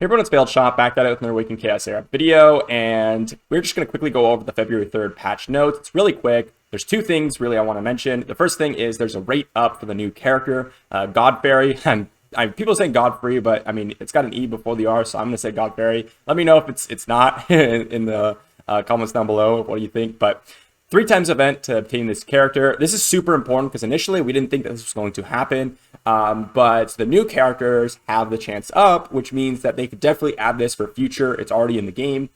Hey everyone, it's Failed Shot back at it with another Awaken Chaos Era video, and we're just going to quickly go over the February 3rd patch notes. It's really quick. There's two things really I want to mention. The first thing is there's a rate up for the new character, Godfery. And people saying Godfrey, but I mean, it's got an E before the R, so I'm going to say Godfery. Let me know if it's not in the comments down below. What do you think? But 3 times event to obtain this character. This is super important because initially we didn't think that this was going to happen. But the new characters have the chance up, which means that they could definitely add this for future. It's already in the game.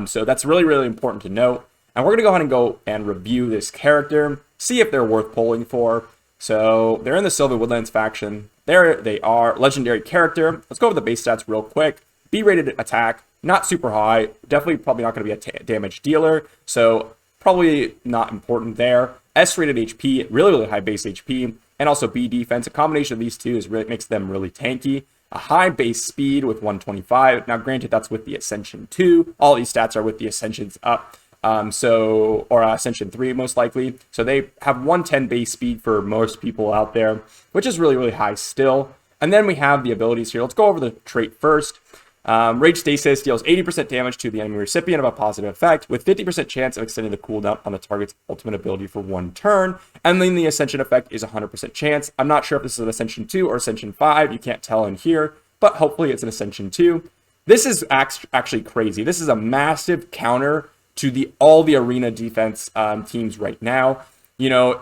So that's really, really important to note. And we're going to go ahead and review this character, see if they're worth pulling for. So they're in the Sylvan Woodlands faction. There they are, legendary character. Let's go over the base stats real quick. B-rated attack, not super high. Definitely probably not going to be a damage dealer. So probably not important there. S-rated HP, really, really high base HP. And also B defense. A combination of these two makes them really tanky. A high base speed with 125. Now, granted, that's with the Ascension 2. All these stats are with the Ascensions up. Or Ascension 3 most likely. So they have 110 base speed for most people out there, which is really, really high still. And then we have the abilities here. Let's go over the trait first. Rage Stasis deals 80% damage to the enemy recipient of a positive effect, with 50% chance of extending the cooldown on the target's ultimate ability for 1 turn. And then the Ascension effect is 100% chance. I'm not sure if this is an Ascension 2 or Ascension 5. You can't tell in here, but hopefully it's an Ascension 2. This is actually crazy. This is a massive counter to all the arena defense teams right now. You know,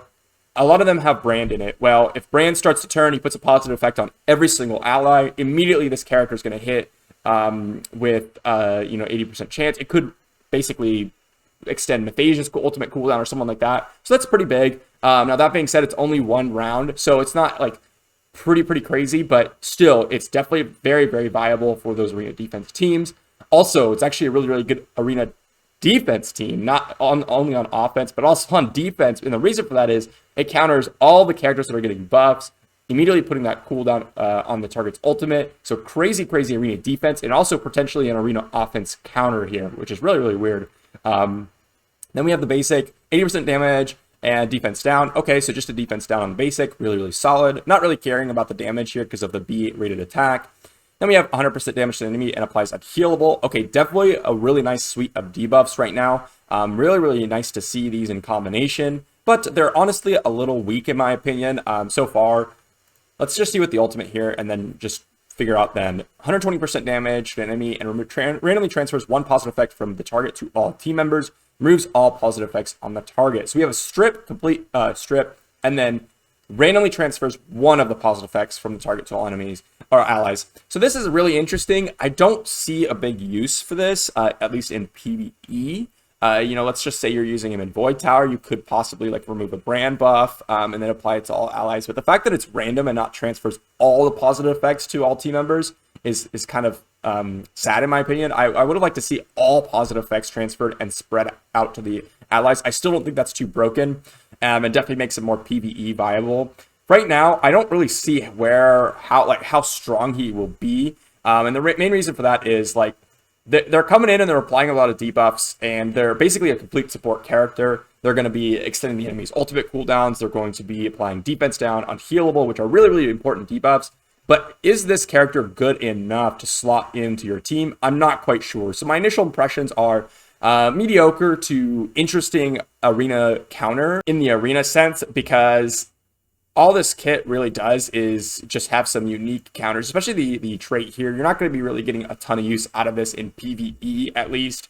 a lot of them have Brand in it. Well, if Brand starts to turn, he puts a positive effect on every single ally. Immediately, this character is going to hit with 80% chance. It could basically extend Mathasia's ultimate cooldown or someone like that. So that's pretty big. Now that being said, it's only 1 round, so it's not like pretty crazy, but still, it's definitely very, very viable for those arena defense teams. Also, it's actually a really, really good arena defense team, not only on offense, but also on defense. And the reason for that is it counters all the characters that are getting buffs, immediately putting that cooldown on the target's ultimate. So crazy arena defense, and also potentially an arena offense counter here, which is really, really weird. Then we have the basic, 80% damage and defense down. Okay, so just a defense down on the basic, really, really solid. Not really caring about the damage here because of the B-rated attack. Then we have 100% damage to the enemy and applies unhealable. Okay, definitely a really nice suite of debuffs right now. Really, really nice to see these in combination, but they're honestly a little weak in my opinion so far. Let's just see what the ultimate here and then just figure out then 120% damage to an enemy and randomly transfers 1 positive effect from the target to all team members, removes all positive effects on the target. So we have a complete strip, and then randomly transfers 1 of the positive effects from the target to all enemies or allies. So this is really interesting. I don't see a big use for this, at least in PvE. Let's just say you're using him in Void Tower. You could possibly like remove a brand buff and then apply it to all allies. But the fact that it's random and not transfers all the positive effects to all team members is kind of sad in my opinion. I would have liked to see all positive effects transferred and spread out to the allies. I still don't think that's too broken, and definitely makes it more PvE viable. Right now, I don't really see how strong he will be, and the main reason for that is like they're coming in and they're applying a lot of debuffs, and they're basically a complete support character. They're going to be extending the enemy's ultimate cooldowns. They're going to be applying defense down, unhealable, which are really, really important debuffs. But is this character good enough to slot into your team? I'm not quite sure. So my initial impressions are mediocre to interesting arena counter in the arena sense, because all this kit really does is just have some unique counters, especially the trait here. You're not going to be really getting a ton of use out of this in PvE at least.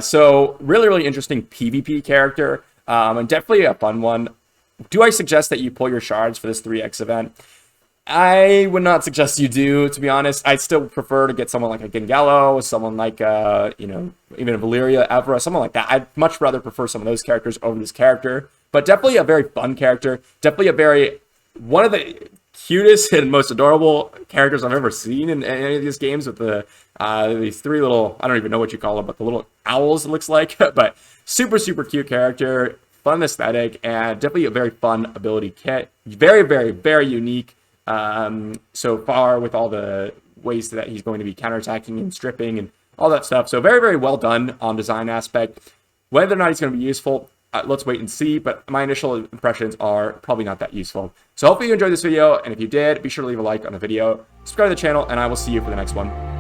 So really, really interesting PvP character, and definitely a fun one. Do I suggest that you pull your shards for this 3x event? I would not suggest you do, to be honest. I'd still prefer to get someone like a Gengallo, someone like, even a Valyria, Evra, someone like that. I'd much rather prefer some of those characters over this character. But definitely a very fun character. Definitely one of the cutest and most adorable characters I've ever seen in any of these games, with these 3 little, I don't even know what you call them, but the little owls it looks like. But super cute character, fun aesthetic, and definitely a very fun ability kit. Very unique. So far with all the ways that he's going to be counterattacking and stripping and all that stuff. So very well done on design aspect. Whether or not he's going to be useful, let's wait and see, but my initial impressions are probably not that useful. So hopefully you enjoyed this video, and if you did, be sure to leave a like on the video, subscribe to the channel, and I will see you for the next one.